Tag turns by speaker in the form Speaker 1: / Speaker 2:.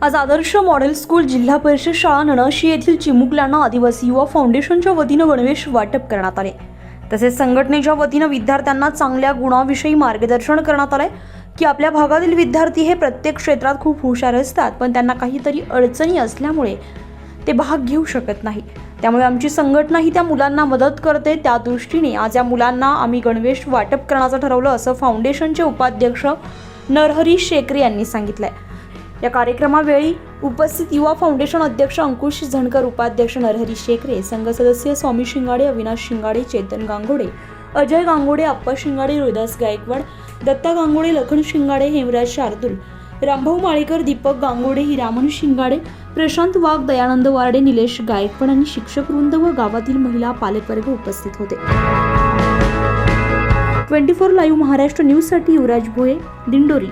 Speaker 1: आज आदर्श model school जिल्हा परिषद शाळा नणशी येथील चिमुकल्यांना आदिवासी युवा फाउंडेशनच्या वतीनं गणवेश वाटप करण्यात आले। तसेच संघटनेच्या वतीनं विद्यार्थ्यांना चांगल्या गुणांविषयी मार्गदर्शन करण्यात आले की आपल्या भागातील विद्यार्थी हे प्रत्येक क्षेत्रात खूप हुशार असतात, पण त्यांना काहीतरी अडचणी असल्यामुळे ते भाग घेऊ शकत नाही। त्यामुळे आमची संघटना ही त्या मुलांना मदत करते। त्या दृष्टीने आज या मुलांना आम्ही गणवेश वाटप करण्याचं ठरवलं, असं फाउंडेशनचे उपाध्यक्ष नरहरी शेकरे यांनी सांगितलंय। या कार्यक्रमावेळी उपस्थित युवा फाउंडेशन अध्यक्ष अंकुश झणकर, उपाध्यक्ष नरहरी शेकरे, संघ सदस्य स्वामी शिंगाडे, अविनाश शिंगाडे, चेतन गांगोडे, अजय गांगोडे, अप्पा शिंगाडे, रोहिदास गायकवाड, दत्ता गांगोडे, लखन शिंगाडे, हेमराज शार्दूल, रामभाऊ माळेकर, दीपक गांगोडे, हिरामन शिंगाडे, प्रशांत वाघ, दयानंद वारडे, निलेश गायकवाड आणि शिक्षक वृंद व गावातील महिला पालकवर्ग उपस्थित होते। 24 लाईव्ह महाराष्ट्र न्यूज साठी युवराज भोये, दिंडोरी।